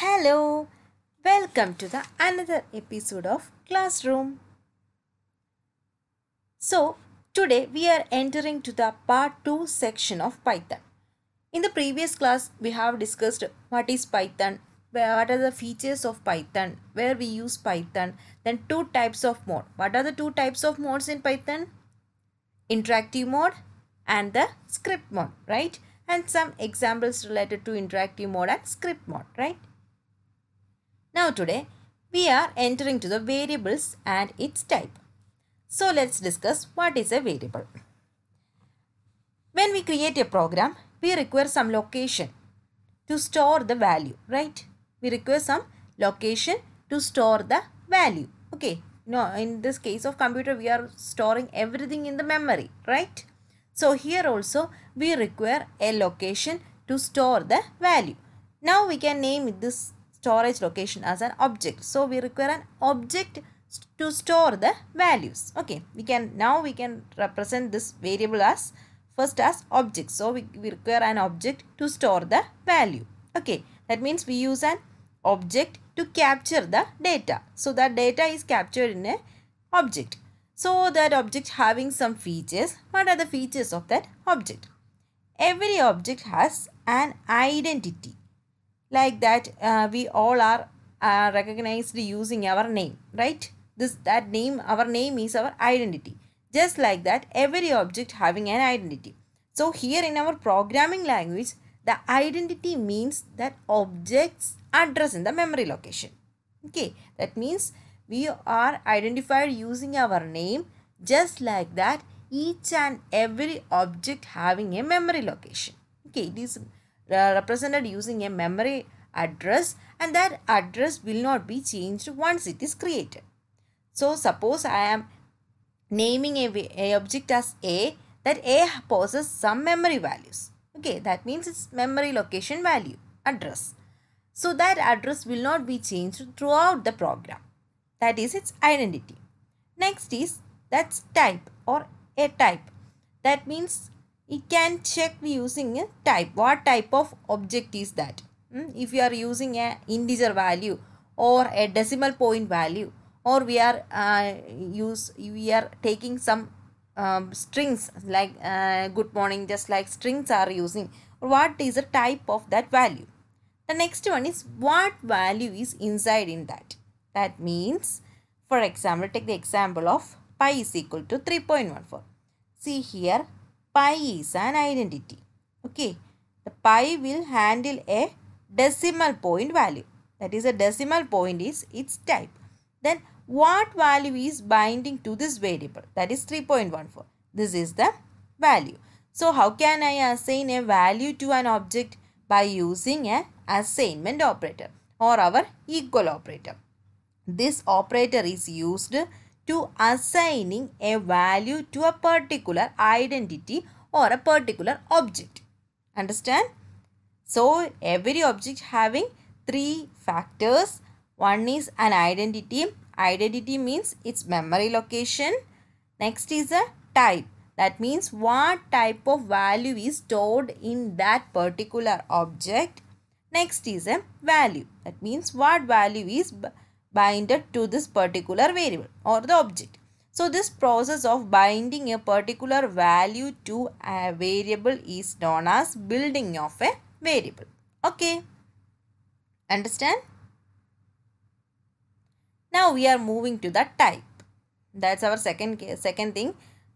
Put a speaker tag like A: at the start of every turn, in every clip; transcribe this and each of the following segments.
A: Hello, welcome to the another episode of Classroom. So, today we are entering to the part 2 section of Python. In the previous class, we have discussed what is Python, what are the features of Python, where we use Python, then two types of mode. What are the two types of modes in Python? Interactive mode and the script mode, right? And some examples related to interactive mode and script mode, right? Now today we are entering to the variables and its type. So let's discuss what is a variable. When we create a program, we require some location to store the value, right? We require some location to store the value. Okay. No, in this case of computer, we are storing everything in the memory, right? So here also we require a location to store the value. Now we can name this storage location as an object. So we require an object to store the values. Okay, we can represent this variable as first as object. So we require an object to store the value. Okay, that means we use an object to capture the data. So that data is captured in a object. So that object having some features. What are the features of that object? Every object has an identity. Like that we all are recognized using our name, right? Our name is our identity. Just like that, every object having an identity. So here in our programming language, the identity means that object's address in the memory location. Okay, that means we are identified using our name. Just like that, each and every object having a memory location. Okay, it is represented using a memory address, and that address will not be changed once it is created. So suppose I am naming a object as A, that A possesses some memory values. Okay, that means its memory location value address. So that address will not be changed throughout the program. That is its identity. Next is that's type or a type. That means it can check using a type. What type of object is that? If you are using an integer value or a decimal point value, or we are taking some strings like good morning, just like strings are using. What is the type of that value? The next one is what value is inside in that. That means, for example, take the example of pi is equal to 3.14. See here, pi is an identity. Okay, the pi will handle a decimal point value. That is, a decimal point is its type. Then what value is binding to this variable? That is 3.14. This is the value. So how can I assign a value to an object? By using an assignment operator or our equal operator. This operator is used to assigning a value to a particular identity or a particular object. Understand? So every object having three factors. One is an identity. Identity means its memory location. Next is a type. That means what type of value is stored in that particular object. Next is a value. That means what value is binded to this particular variable or the object. So this process of binding a particular value to a variable is known as building of a variable. Okay. Understand? Now we are moving to the type. That's our second thing.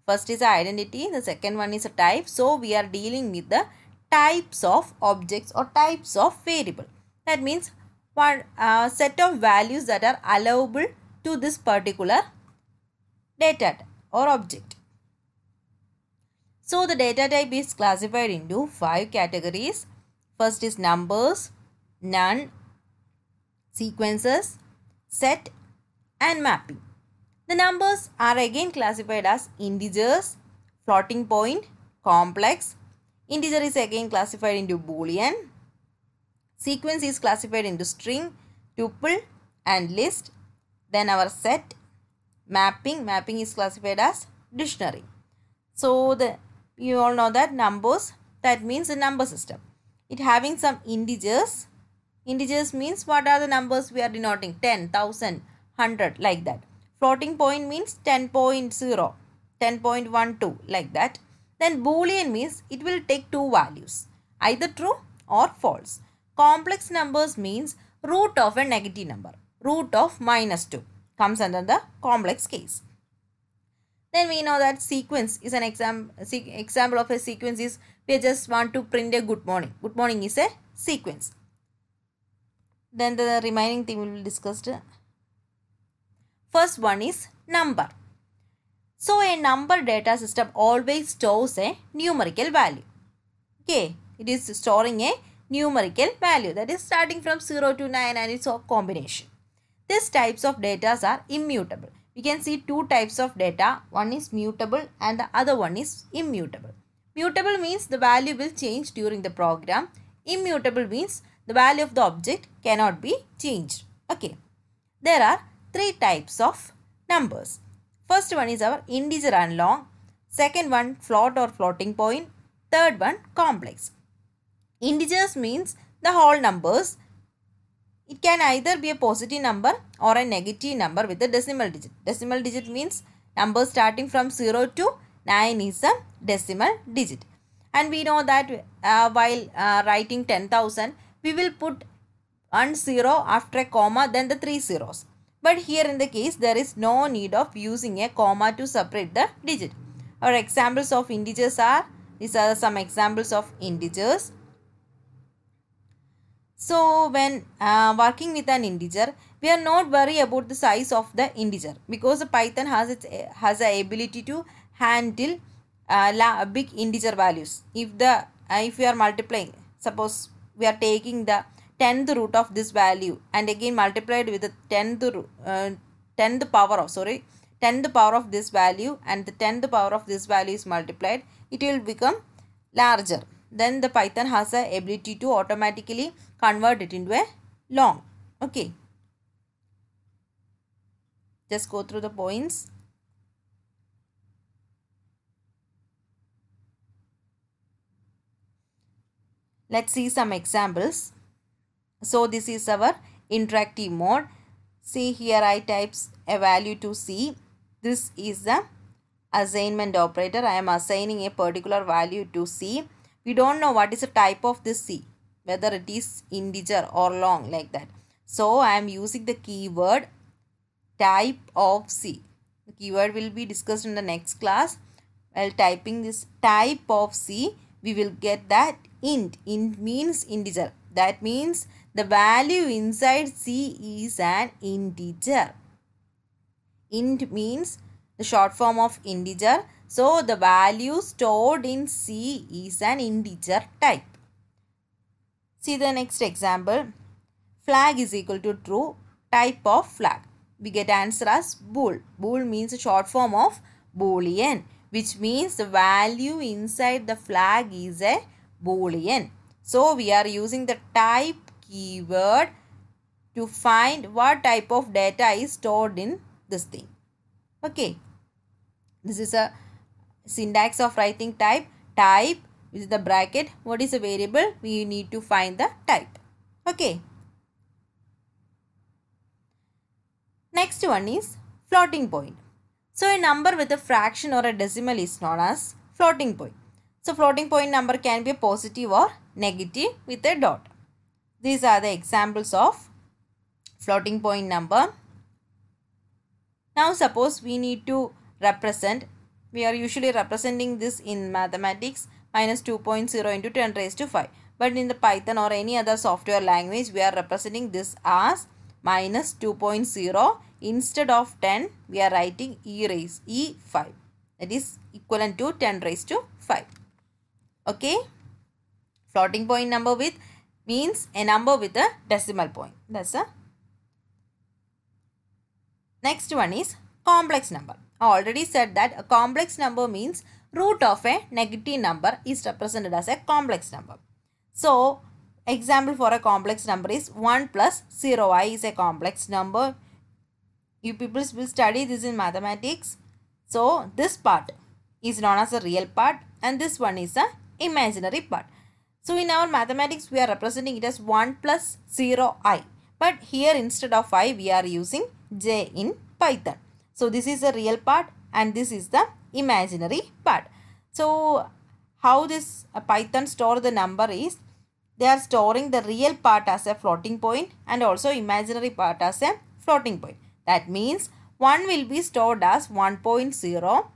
A: First is identity. The second one is a type. So we are dealing with the types of objects or types of variable. That means what set of values that are allowable to this particular data or object. So the data type is classified into 5 categories. First is numbers, none, sequences, set, and mapping. The numbers are again classified as integers, floating point, complex. Integer is again classified into Boolean. Sequence is classified into string, tuple, and list. Then our set, mapping is classified as dictionary. So you all know that numbers, that means a number system. It having some integers Integers means what are the numbers we are denoting? 10, 1000, 100 like that. Floating point means 10.0, 10.12 like that. Then Boolean means it will take two values, either true or false. Complex numbers means root of a negative number. Root of -2 comes under the complex case. Then we know that sequence is an example of a sequence is we just want to print a good morning. Good morning is a sequence. Then the remaining thing we will discuss. First one is number. So a number data system always stores a numerical value. Okay, it is storing a numerical value that is starting from 0 to 9 and its combination. These types of data are immutable. We can see two types of data. One is mutable and the other one is immutable. Mutable means the value will change during the program. Immutable means the value of the object cannot be changed. Okay. There are three types of numbers. First one is our integer and long. Second one float or floating point. Third one complex. Integers means the whole numbers. It can either be a positive number or a negative number with a decimal digit. Decimal digit means number starting from 0 to 9 is a decimal digit. And we know that while writing 10,000, we will put 1 0 after a comma, then the 3 zeros. But here in the case, there is no need of using a comma to separate the digit. Our examples of integers are, these are some examples of integers. So when working with an integer, we are not worried about the size of the integer because Python has the ability to handle big integer values. If we are multiplying, suppose we are taking the 10th root of this value and again multiplied with the 10th power of this value, and the 10th power of this value is multiplied, it will become larger. Then the Python has the ability to automatically convert it into a long. Okay. Just go through the points. Let's see some examples. So this is our interactive mode. See here I types a value to C. This is the assignment operator. I am assigning a particular value to C. We don't know what is the type of this C, whether it is integer or long like that. So I am using the keyword type of C. The keyword will be discussed in the next class. While typing this type of C, we will get that int. Int means integer. That means the value inside C is an integer. Int means the short form of integer. So the value stored in C is an integer type. See the next example. Flag is equal to true. Type of flag. We get answer as bool. Bool means a short form of boolean, which means the value inside the flag is a boolean. So we are using the type keyword to find what type of data is stored in this thing. Okay. This is a syntax of writing type. Type with the bracket. What is a variable? We need to find the type. Okay. Next one is floating point. So a number with a fraction or a decimal is known as floating point. So floating point number can be a positive or negative with a dot. These are the examples of floating point number. Now suppose we need to represent, we are usually representing this in mathematics minus 2.0 into 10 raised to 5. But in the Python or any other software language, we are representing this as minus 2.0. Instead of 10, we are writing e5. That is equivalent to 10 raised to 5. Okay. Floating point number with means a number with a decimal point. That's a. Next one is complex number. I already said that a complex number means root of a negative number is represented as a complex number. So, example for a complex number is 1 plus 0i is a complex number. You people will study this in mathematics. So, this part is known as a real part and this one is a imaginary part. So in our mathematics, we are representing it as 1 plus 0 I. But here instead of I, we are using j in Python. So this is the real part and this is the imaginary part. So how this Python store the number is, they are storing the real part as a floating point and also imaginary part as a floating point. That means 1 will be stored as 1.0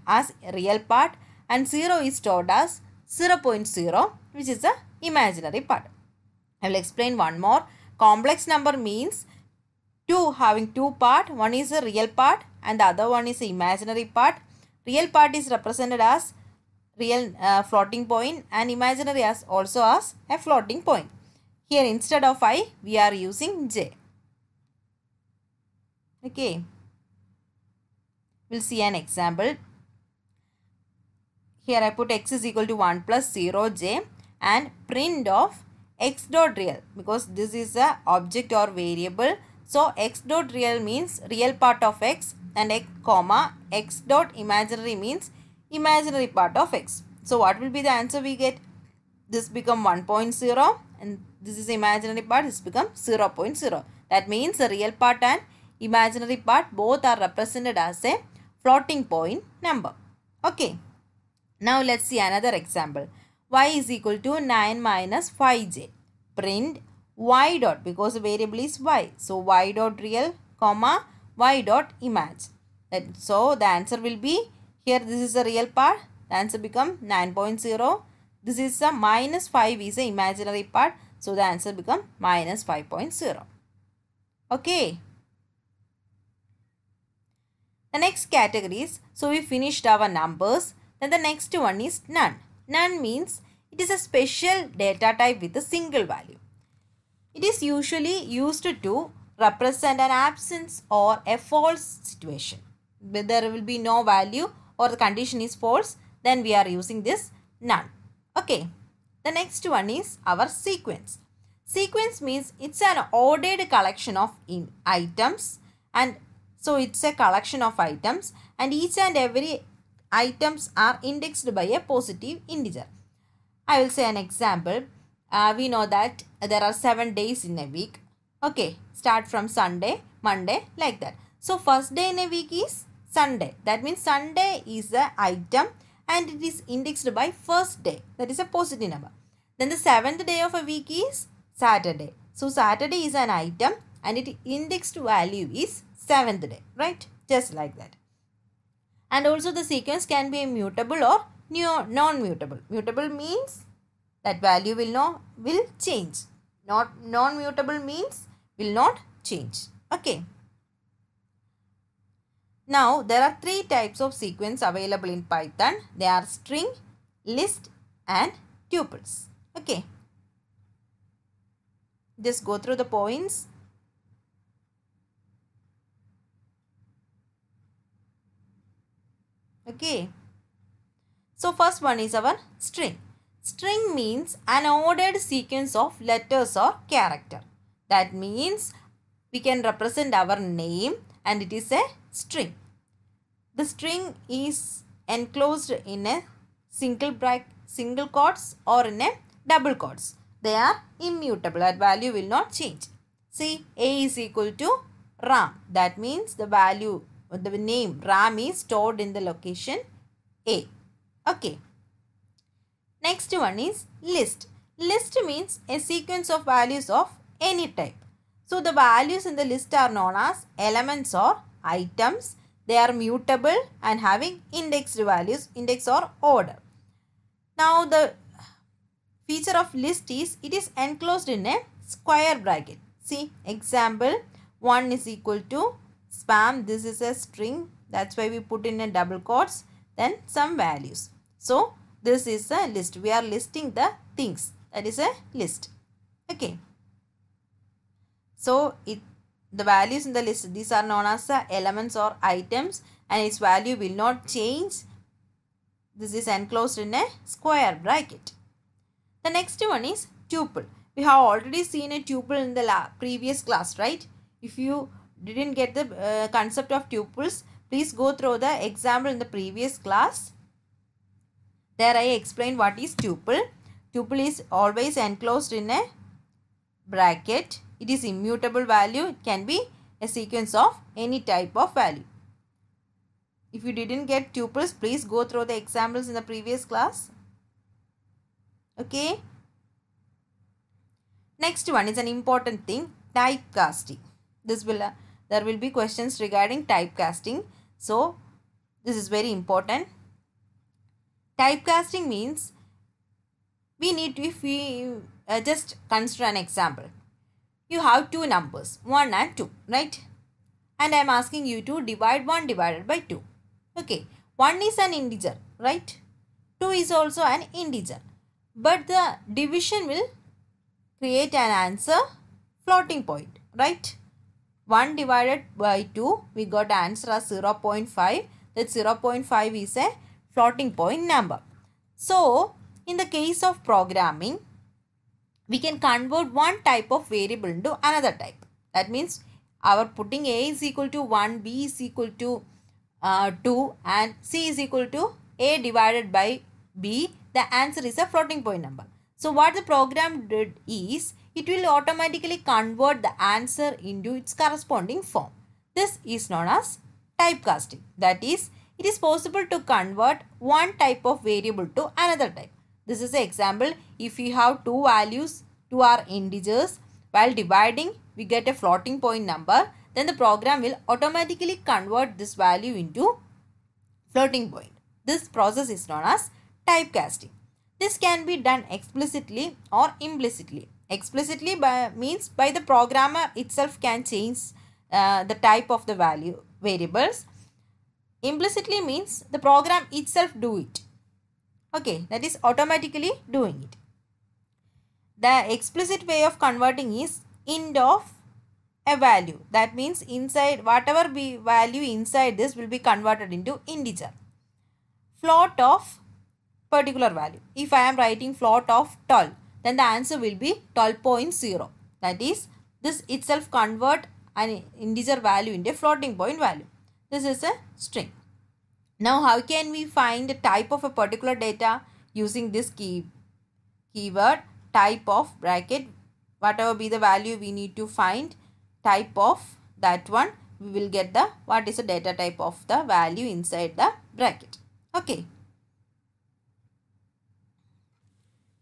A: as real part and 0 is stored as 0.0, which is the imaginary part. I will explain one more. Complex number means having two part. One is a real part and the other one is the imaginary part. Real part is represented as real floating point and imaginary as also as a floating point. Here instead of I, we are using j. Okay. We'll see an example. Here I put x is equal to 1 plus 0j and print of x dot real, because this is a object or variable. So x dot real means real part of x and x comma x dot imaginary means imaginary part of x. So what will be the answer we get? This become 1.0 and this is imaginary part, this become 0.0. That means the real part and imaginary part both are represented as a floating point number. Okay. Now let's see another example. Y is equal to 9 minus 5j. Print y dot, because the variable is y. So y dot real comma y dot image. So the answer will be, here this is the real part. The answer become 9.0. This is the minus 5 is the imaginary part. So the answer become minus 5.0. Okay. The next category is, so we finished our numbers. Then the next one is none. None means it is a special data type with a single value. It is usually used to represent an absence or a false situation. Where there will be no value or the condition is false, then we are using this none. Okay. The next one is our sequence. Sequence means it's an ordered collection of items, and so it's a collection of items and each and every items are indexed by a positive integer. I will say an example. We know that there are 7 days in a week. Okay, start from Sunday, Monday, like that. So first day in a week is Sunday. That means Sunday is the item and it is indexed by first day. That is a positive number. Then the 7th day of a week is Saturday. So Saturday is an item and its indexed value is 7th day, right? Just like that. And also the sequence can be mutable or non-mutable. Mutable means that value will change. Non-mutable means will not change. Okay. Now there are 3 types of sequence available in Python. They are string, list and tuples. Okay. Just go through the points. Okay. So first one is our string. String means an ordered sequence of letters or character. That means we can represent our name and it is a string. The string is enclosed in a single quotes or in a double quotes. They are immutable. That value will not change. See, A is equal to Ram. That means the value, the name Ram is stored in the location A. Okay. Next one is list. List means a sequence of values of any type. So the values in the list are known as elements or items. They are mutable and having indexed values, index or order. Now the feature of list is it is enclosed in a square bracket. See, example, 1 is equal to spam. This is a string. That's why we put in a double quotes. Then some values. So this is a list. We are listing the things. That is a list. Okay. So the values in the list, these are known as elements or items and its value will not change. This is enclosed in a square bracket. The next one is tuple. We have already seen a tuple in the previous class, right? If you didn't get the concept of tuples, please go through the example in the previous class. There I explained what is tuple. Tuple is always enclosed in a bracket. It is immutable value. It can be a sequence of any type of value. If you didn't get tuples, please go through the examples in the previous class. Okay. Next one is an important thing, typecasting. There will be questions regarding typecasting. So this is very important. Typecasting means if we just consider an example. You have two numbers, 1 and 2, right? And I am asking you to divide 1 divided by 2. Okay, 1 is an integer, right? 2 is also an integer. But the division will create an answer floating point, right? 1 divided by 2, we got answer as 0.5. That 0.5 is a floating point number. So, in the case of programming, we can convert one type of variable into another type. That means our putting a is equal to 1, b is equal to 2 and c is equal to a divided by b. The answer is a floating point number. So what the program did is it will automatically convert the answer into its corresponding form. This is known as typecasting. That is, it is possible to convert one type of variable to another type. This is an example. If we have two values, two are integers, while dividing we get a floating point number, then the program will automatically convert this value into floating point. This process is known as typecasting. This can be done explicitly or implicitly. Explicitly means by the programmer itself can change the type of the variables. Implicitly means the program itself do it. Okay, that is automatically doing it. The explicit way of converting is int of a value. That means inside whatever value inside this will be converted into integer. Float of particular value. If I am writing float of 12, then the answer will be 12.0. That is, this itself convert an integer value into a floating point value. This is a string. Now, how can we find the type of a particular data using this keyword type of bracket? Whatever be the value we need to find type of that one, we will get the what is the data type of the value inside the bracket. Okay.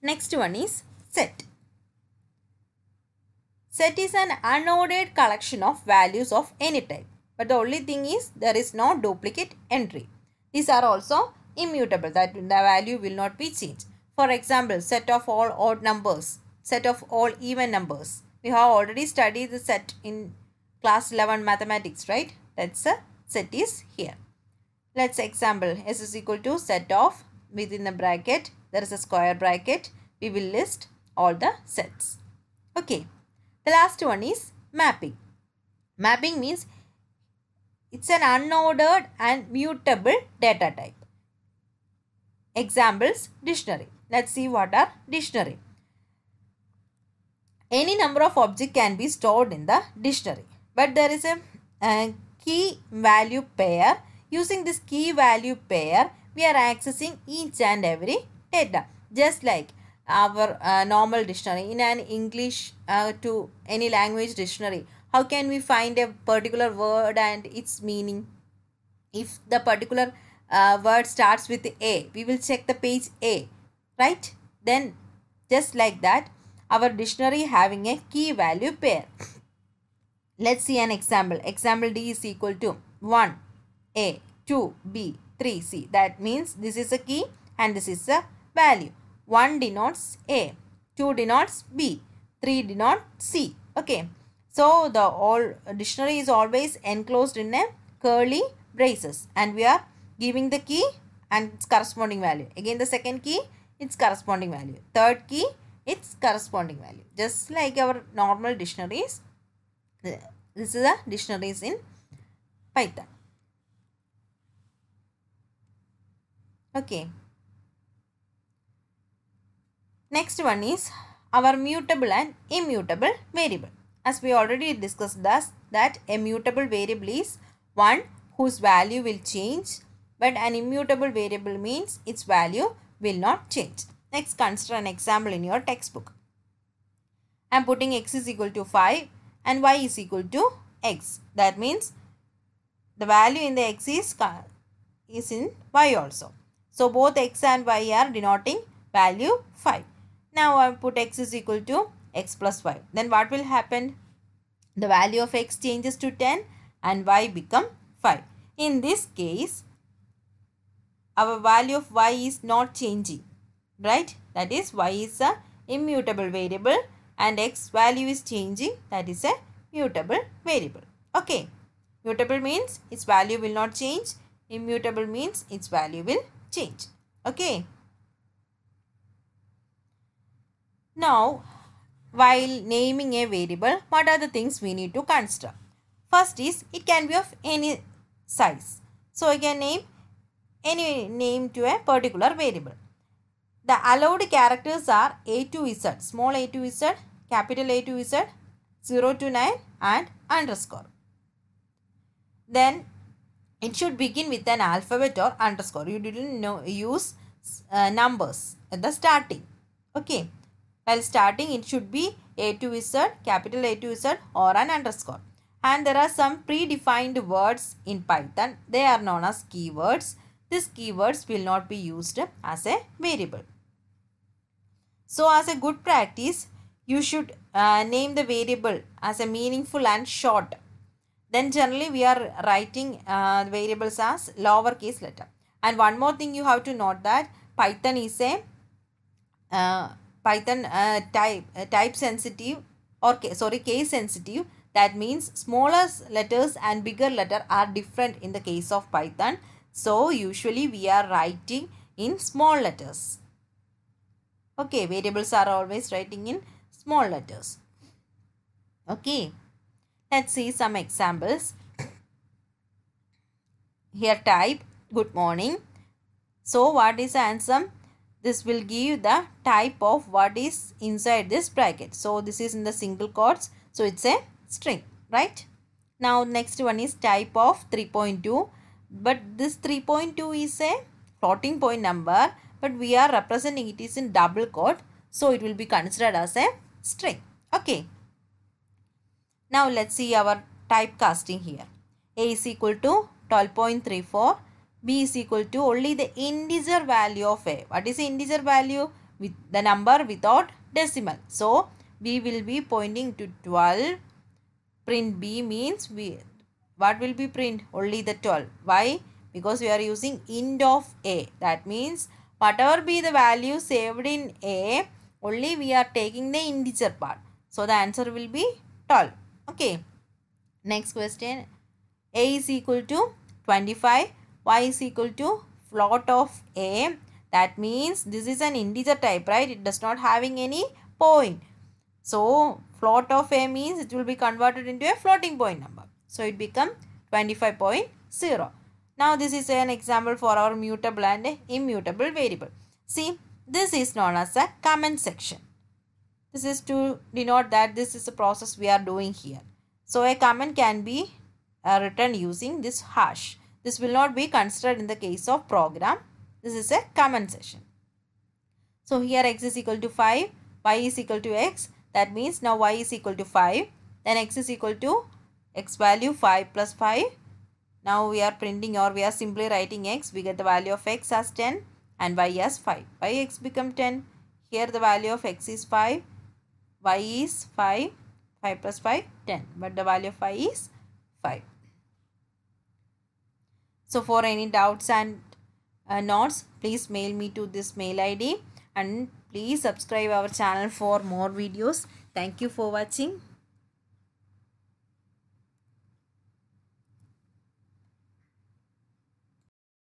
A: Next one is set. Set is an unordered collection of values of any type. But the only thing is there is no duplicate entry. These are also immutable, that the value will not be changed. For example, set of all odd numbers, set of all even numbers. We have already studied the set in class 11 mathematics, right? That's a set is here. Let's example s is equal to set of, within the bracket there is a square bracket. We will list all the sets. Okay. The last one is mapping. Mapping means it's an unordered and mutable data type. Examples, dictionary. Let's see what are dictionary. Any number of objects can be stored in the dictionary. But there is a key value pair. Using this key value pair, we are accessing each and every data. Just like our normal dictionary. In an English to any language dictionary, how can we find a particular word and its meaning? If the particular word starts with A, we will check the page A, right? Then just like that, our dictionary having a key value pair. Let's see an example. Example D is equal to 1 A, 2 B, 3 C. That means this is a key and this is a value. 1 denotes A, 2 denotes B, 3 denotes C. Okay. So the all dictionary is always enclosed in a curly braces and we are giving the key and its corresponding value. Again the second key, its corresponding value. Third key, its corresponding value. Just like our normal dictionaries. This is a dictionaries in Python. Okay. Next one is our mutable and immutable variable. As we already discussed that a mutable variable is one whose value will change, but an immutable variable means its value will not change. Next, consider an example in your textbook. I am putting x is equal to 5 and y is equal to x. That means the value in the x is in y also. So both x and y are denoting value 5. Now I put x is equal to x plus 5. Then what will happen? The value of x changes to 10 and y become 5. In this case, our value of y is not changing, right? That is, y is a immutable variable and x value is changing, that is a mutable variable. Okay, mutable means its value will not change, immutable means its value will change. Okay, now while naming a variable, what are the things we need to consider? First is, it can be of any size. So I can name any name to a particular variable. The allowed characters are A to Z, small a to Z, capital A to Z, 0 to 9 and underscore. Then it should begin with an alphabet or underscore. You didn't use numbers at the starting. Okay. While starting, it should be A to Z, capital A to Z or an underscore. And there are some predefined words in Python. They are known as keywords. These keywords will not be used as a variable. So as a good practice, you should name the variable as a meaningful and short. Then generally we are writing variables as lowercase letter. And one more thing you have to note, that Python is a type sensitive or case sensitive. That means smaller letters and bigger letter are different in the case of Python. So usually we are writing in small letters. Okay, variables are always writing in small letters. Okay, let's see some examples. Here type good morning. So what is the answer? This will give the type of what is inside this bracket. So this is in the single quotes. So it's a string, right? Now next one is type of 3.2. But this 3.2 is a floating point number. But we are representing it is in double quote. So it will be considered as a string. Okay. Now let's see our typecasting here. A is equal to 12.34. B is equal to only the integer value of A. What is the integer value? With the number without decimal. So B will be pointing to 12. Print B means what will be print? Only the 12. Why? Because we are using int of A. That means whatever be the value saved in A, only we are taking the integer part. So the answer will be 12. Okay. Next question. A is equal to 25. Y is equal to float of A. That means this is an integer type, right? It does not having any point. So float of A means it will be converted into a floating point number. So it become 25.0. Now this is an example for our mutable and immutable variable. See, this is known as a comment section. This is to denote that this is a process we are doing here. So a comment can be written using this hash. This will not be considered in the case of program. This is a comment section. So here x is equal to 5, y is equal to x. That means now y is equal to 5. Then x is equal to x value 5 plus 5. Now we are printing, or we are simply writing x. We get the value of x as 10 and y as 5. Why x become 10? Here the value of x is 5. Y is 5. 5 plus 5, 10. But the value of y is 5. So for any doubts and notes, please mail me to this mail ID, and please subscribe our channel for more videos. Thank you for watching.